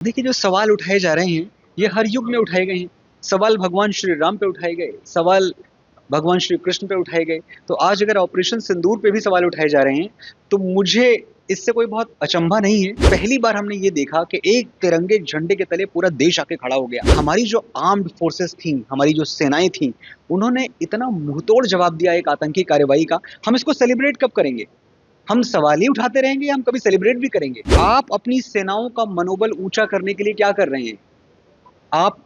देखिए, जो सवाल उठाए जा रहे हैं, ये हर युग में उठाए गए हैं। सवाल भगवान श्री राम पे उठाए गए, सवाल भगवान श्री कृष्ण पे उठाए गए, तो आज अगर ऑपरेशन सिंदूर पे भी सवाल उठाए जा रहे हैं, तो मुझे इससे कोई बहुत अचंभा नहीं है। पहली बार हमने ये देखा कि एक तिरंगे झंडे के तले पूरा देश आके खड़ा हो गया। हमारी जो आर्म्ड फोर्सेस थी, हमारी जो सेनाएं थी, उन्होंने इतना मुंहतोड़ जवाब दिया एक आतंकी कार्रवाई का। हम इसको सेलिब्रेट कब करेंगे? हम सवाल ही उठाते रहेंगे या हम कभी सेलिब्रेट भी करेंगे? आप अपनी सेनाओं का मनोबल ऊंचा करने के लिए क्या कर रहे हैं? आप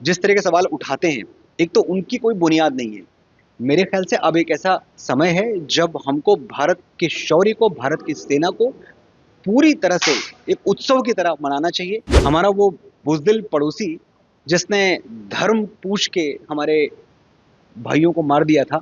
जिस तरह के सवाल उठाते हैं, एक तो उनकी कोई बुनियाद नहीं है। मेरे ख्याल से अब एक ऐसा समय है जब हमको भारत के शौर्य को, भारत की सेना को पूरी तरह से एक उत्सव की तरह मनाना चाहिए। हमारा वो बुज़दिल पड़ोसी जिसने धर्म पूछ के हमारे भाइयों को मार दिया था,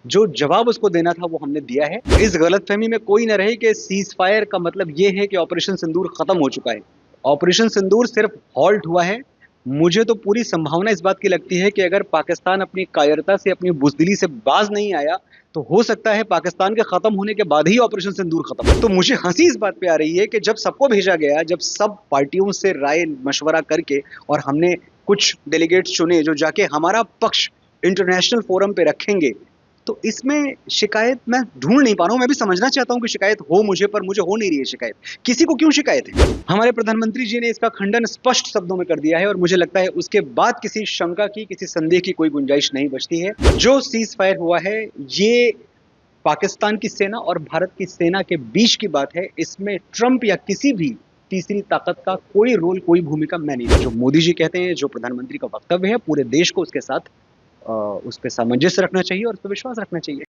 जो जवाब उसको देना था वो हमने दिया है। इस गलतफहमी में कोई न रहे कि सीज़ फायर का मतलब ये है कि ऑपरेशन सिंदूर खत्म हो चुका है। ऑपरेशन सिंदूर सिर्फ हॉल्ट हुआ है। मुझे तो पूरी संभावना इस बात की लगती है कि अगर पाकिस्तान अपनी कायरता से, अपनी बुज़दिली से बाज नहीं आया, तो हो सकता है पाकिस्तान के खत्म होने के बाद ही ऑपरेशन सिंदूर खत्म हो। तो मुझे हंसी इस बात पे आ रही है कि जब सबको भेजा गया, जब सब पार्टियों से राय मशवरा करके और हमने कुछ डेलीगेट्स चुने जो जाके हमारा पक्ष इंटरनेशनल फोरम पे रखेंगे, तो इसमें शिकायत मैं ढूंढ नहीं पा रहा हूं। मैं भी समझना चाहता हूं कि शिकायत हो मुझे, पर मुझे हो नहीं रही है शिकायत। किसी को क्यों शिकायत है? हमारे प्रधानमंत्री जी ने इसका खंडन स्पष्ट शब्दों में कर दिया है और मुझे लगता है उसके बाद किसी शंका की, किसी संदेह की कोई गुंजाइश नहीं बचती है। जो सीज फायर हुआ है, ये पाकिस्तान की सेना और भारत की सेना के बीच की बात है। इसमें ट्रंप या किसी भी तीसरी ताकत का कोई रोल, कोई भूमिका मैं नहीं। जो मोदी जी कहते हैं, जो प्रधानमंत्री का वक्तव्य है, पूरे देश को उसके साथ उस पर सामंजस्य रखना चाहिए और उस पर विश्वास रखना चाहिए।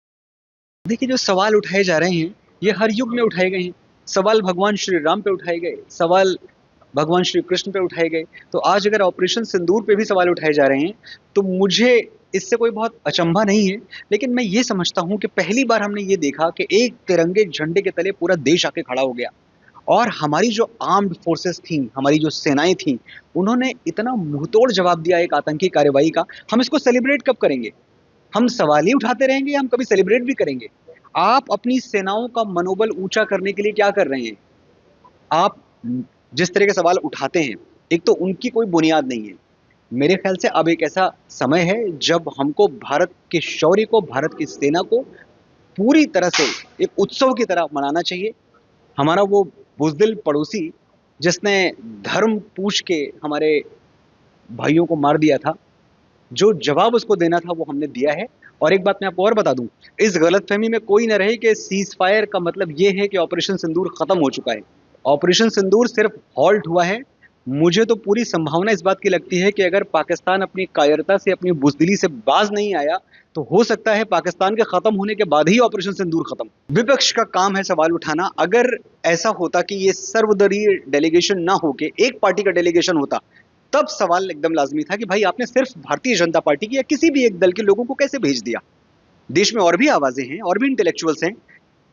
देखिए, जो सवाल उठाए जा रहे हैं, ये हर युग में उठाए गए हैं। सवाल भगवान श्री राम पे उठाए गए, सवाल भगवान श्री कृष्ण पे उठाए गए, तो आज अगर ऑपरेशन सिंदूर पे भी सवाल उठाए जा रहे हैं, तो मुझे इससे कोई बहुत अचंभा नहीं है। लेकिन मैं ये समझता हूँ कि पहली बार हमने ये देखा कि एक तिरंगे झंडे के तले पूरा देश आके खड़ा हो गया। और हमारी जो आर्म्ड फोर्सेस थी, हमारी जो सेनाएं थी, उन्होंने इतना मुंहतोड़ जवाब दिया एक आतंकी कार्रवाई का। हम इसको सेलिब्रेट कब करेंगे? हम सवाल ही उठाते रहेंगे या हम कभी सेलिब्रेट भी करेंगे? आप अपनी सेनाओं का मनोबल ऊंचा करने के लिए क्या कर रहे हैं? आप जिस तरह के सवाल उठाते हैं, एक तो उनकी कोई बुनियाद नहीं है। मेरे ख्याल से अब एक ऐसा समय है जब हमको भारत के शौर्य को, भारत की सेना को पूरी तरह से एक उत्सव की तरह मनाना चाहिए। हमारा वो बुज़दिल पड़ोसी जिसने धर्म पूछ के हमारे भाइयों को मार दिया था, जो जवाब उसको देना था वो हमने दिया है। और एक बात मैं आपको और बता दूं, इस गलतफहमी में कोई न रहे कि सीज फायर का मतलब ये है कि ऑपरेशन सिंदूर खत्म हो चुका है। ऑपरेशन सिंदूर सिर्फ हॉल्ट हुआ है। मुझे तो पूरी संभावना इस बात की लगती है कि अगर पाकिस्तान अपनी कायरता से, अपनी बुज़दिली से बाज नहीं आया, तो हो सकता है पाकिस्तान के खत्म होने के बाद ही ऑपरेशन सिंदूर खत्म। विपक्ष का काम है सवाल उठाना। अगर ऐसा होता कि ये सर्वदलीय डेलीगेशन ना होके एक पार्टी का डेलीगेशन होता, तब सवाल एकदम लाजमी था कि भाई आपने सिर्फ भारतीय जनता पार्टी की या किसी भी एक दल के लोगों को कैसे भेज दिया? देश में और भी आवाजें हैं, और भी इंटेलेक्चुअल्स हैं।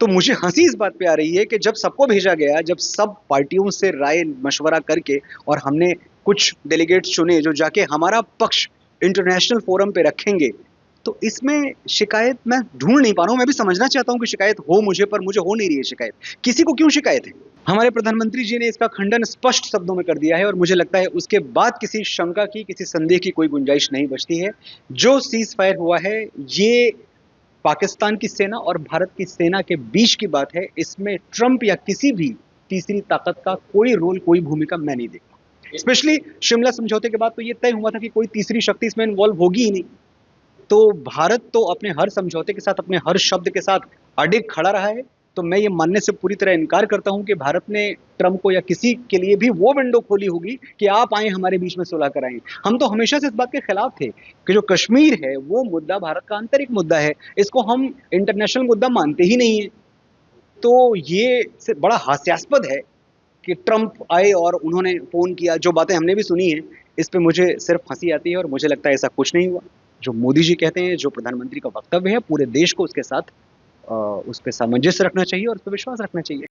तो मुझे हंसी इस बात पे आ रही है कि जब सबको भेजा गया, जब सब पार्टियों से राय मशवरा करके और हमने कुछ डेलीगेट्स चुने जो जाके हमारा पक्ष इंटरनेशनल फोरम पे रखेंगे, तो इसमें शिकायत मैं ढूंढ नहीं पा रहा हूं। मैं भी समझना चाहता हूं कि शिकायत हो मुझे, पर मुझे हो नहीं रही है शिकायत। किसी को क्यों शिकायत है? हमारे प्रधानमंत्री जी ने इसका खंडन स्पष्ट शब्दों में कर दिया है और मुझे लगता है उसके बाद किसी शंका की, किसी संदेह की कोई गुंजाइश नहीं बचती है। जो सीज फायर हुआ है, ये पाकिस्तान की सेना और भारत की सेना के बीच की बात है। इसमें ट्रंप या किसी भी तीसरी ताकत का कोई रोल, कोई भूमिका मैं नहीं देखता। स्पेशली शिमला समझौते के बाद तो ये तय हुआ था कि कोई तीसरी शक्ति इसमें इन्वॉल्व होगी ही नहीं। तो भारत तो अपने हर समझौते के साथ, अपने हर शब्द के साथ अडिग खड़ा रहा है। तो मैं ये मानने से पूरी तरह इनकार करता हूं कि भारत ने ट्रंप को या किसी के लिए भी वो विंडो खोली होगी कि आप आए हमारे बीच में सुलह कराएं। हम तो हमेशा से इस बात के खिलाफ थे कि जो कश्मीर है वो मुद्दा भारत का आंतरिक मुद्दा है, इसको हम इंटरनेशनल मुद्दा मानते ही नहीं है। तो ये बड़ा हास्यास्पद है कि ट्रंप आए और उन्होंने फोन किया। जो बातें हमने भी सुनी है, इस पे मुझे सिर्फ हंसी आती है और मुझे लगता है ऐसा कुछ नहीं हुआ। जो मोदी जी कहते हैं, जो प्रधानमंत्री का वक्तव्य है, पूरे देश को उसके साथ उस पर सामंजस्य रखना चाहिए और उस पर विश्वास रखना चाहिए।